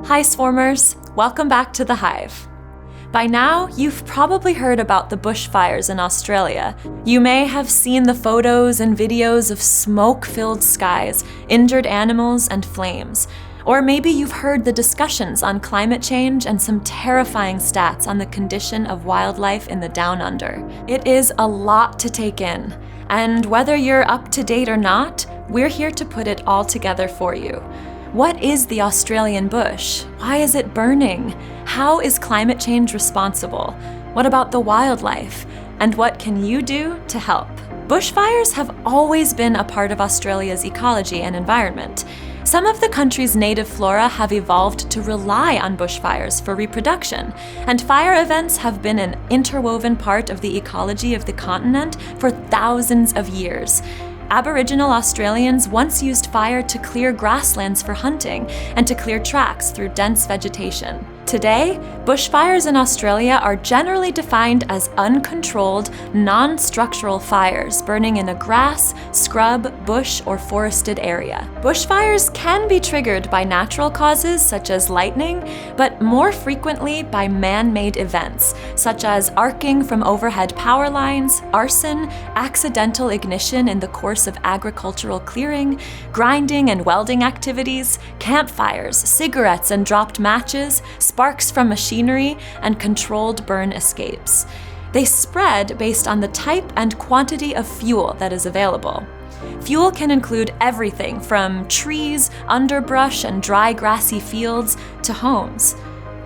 Hi swarmers, welcome back to The Hive. By now, you've probably heard about the bushfires in Australia. You may have seen the photos and videos of smoke-filled skies, injured animals, and flames. Or maybe you've heard the discussions on climate change and some terrifying stats on the condition of wildlife in the Down Under. It is a lot to take in, and whether you're up to date or not, we're here to put it all together for you. What is the Australian bush? Why is it burning? How is climate change responsible? What about the wildlife? And what can you do to help? Bushfires have always been a part of Australia's ecology and environment. Some of the country's native flora have evolved to rely on bushfires for reproduction, and fire events have been an interwoven part of the ecology of the continent for thousands of years. Aboriginal Australians once used fire to clear grasslands for hunting and to clear tracks through dense vegetation. Today, bushfires in Australia are generally defined as uncontrolled, non-structural fires burning in a grass, scrub, bush, or forested area. Bushfires can be triggered by natural causes such as lightning, but more frequently by man-made events, such as arcing from overhead power lines, arson, accidental ignition in the course of agricultural clearing, grinding and welding activities, campfires, cigarettes and dropped matches, sparks from machinery, and controlled burn escapes. They spread based on the type and quantity of fuel that is available. Fuel can include everything from trees, underbrush, and dry grassy fields to homes.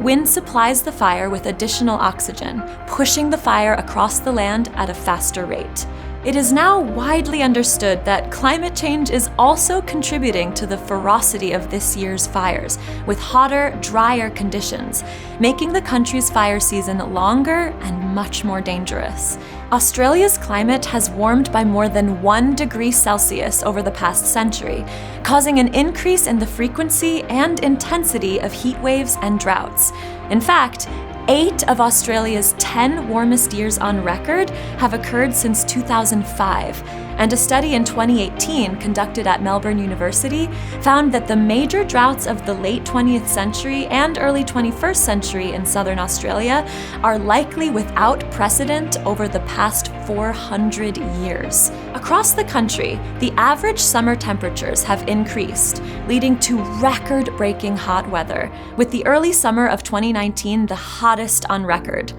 Wind supplies the fire with additional oxygen, pushing the fire across the land at a faster rate. It is now widely understood that climate change is also contributing to the ferocity of this year's fires, with hotter, drier conditions, making the country's fire season longer and much more dangerous. Australia's climate has warmed by more than 1 degree Celsius over the past century, causing an increase in the frequency and intensity of heat waves and droughts. In fact, 8 of Australia's 10 warmest years on record have occurred since 2005, and a study in 2018 conducted at Melbourne University found that the major droughts of the late 20th century and early 21st century in southern Australia are likely without precedent over the past 400 years. Across the country, the average summer temperatures have increased, leading to record-breaking hot weather, with the early summer of 2019 the hottest on record.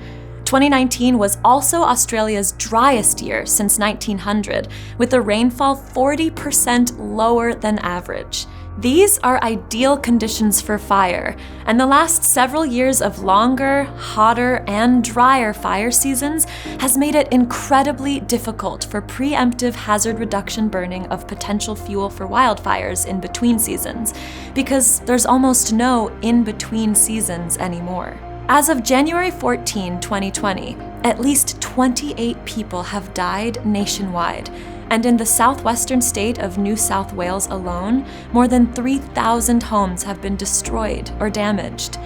2019 was also Australia's driest year since 1900, with the rainfall 40% lower than average. These are ideal conditions for fire, and the last several years of longer, hotter, and drier fire seasons has made it incredibly difficult for preemptive hazard reduction burning of potential fuel for wildfires in between seasons, because there's almost no in-between seasons anymore. As of January 14, 2020, at least 28 people have died nationwide, and in the southwestern state of New South Wales alone, more than 3,000 homes have been destroyed or damaged.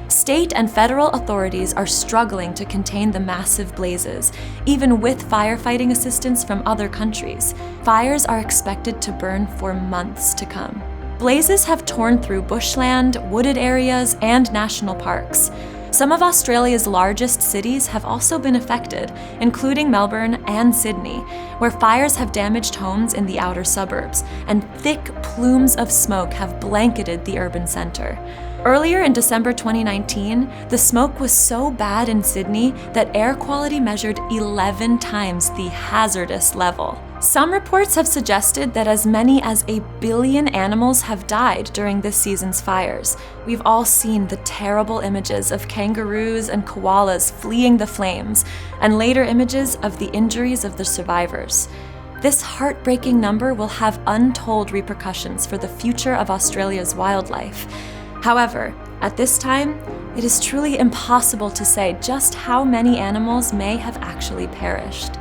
State and federal authorities are struggling to contain the massive blazes, even with firefighting assistance from other countries. Fires are expected to burn for months to come. Blazes have torn through bushland, wooded areas, and national parks. Some of Australia's largest cities have also been affected, including Melbourne and Sydney, where fires have damaged homes in the outer suburbs, and thick plumes of smoke have blanketed the urban centre. Earlier in December 2019, the smoke was so bad in Sydney that air quality measured 11 times the hazardous level. Some reports have suggested that as many as 1 billion animals have died during this season's fires. We've all seen the terrible images of kangaroos and koalas fleeing the flames, and later images of the injuries of the survivors. This heartbreaking number will have untold repercussions for the future of Australia's wildlife. However, at this time, it is truly impossible to say just how many animals may have actually perished.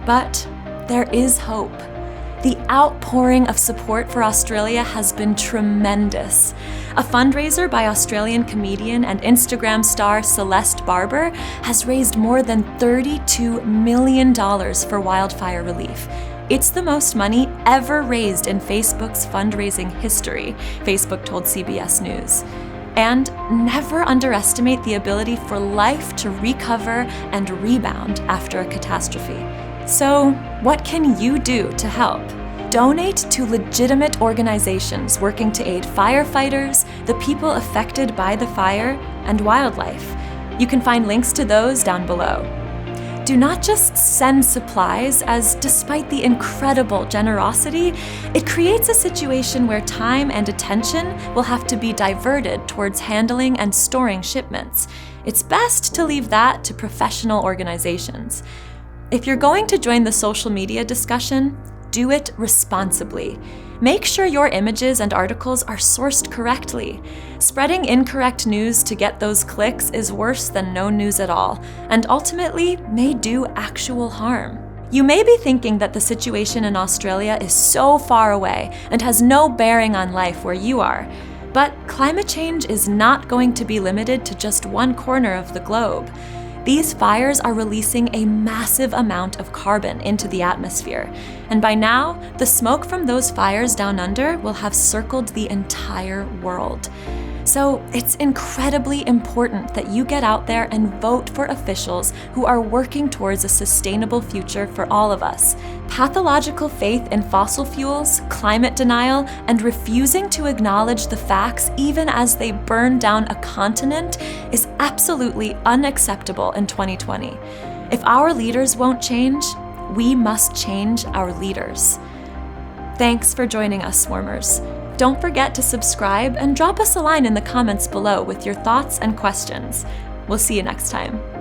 But there is hope. The outpouring of support for Australia has been tremendous. A fundraiser by Australian comedian and Instagram star Celeste Barber has raised more than $32 million for wildfire relief. It's the most money ever raised in Facebook's fundraising history, Facebook told CBS News. And never underestimate the ability for life to recover and rebound after a catastrophe. So, what can you do to help? Donate to legitimate organizations working to aid firefighters, the people affected by the fire, and wildlife. You can find links to those down below. Do not just send supplies, as despite the incredible generosity, it creates a situation where time and attention will have to be diverted towards handling and storing shipments. It's best to leave that to professional organizations. If you're going to join the social media discussion, do it responsibly. Make sure your images and articles are sourced correctly. Spreading incorrect news to get those clicks is worse than no news at all, and ultimately may do actual harm. You may be thinking that the situation in Australia is so far away and has no bearing on life where you are. But climate change is not going to be limited to just one corner of the globe. These fires are releasing a massive amount of carbon into the atmosphere, and by now, the smoke from those fires down under will have circled the entire world. So it's incredibly important that you get out there and vote for officials who are working towards a sustainable future for all of us. Pathological faith in fossil fuels, climate denial, and refusing to acknowledge the facts even as they burn down a continent is absolutely unacceptable in 2020. If our leaders won't change, we must change our leaders. Thanks for joining us, Swarmers. Don't forget to subscribe and drop us a line in the comments below with your thoughts and questions. We'll see you next time.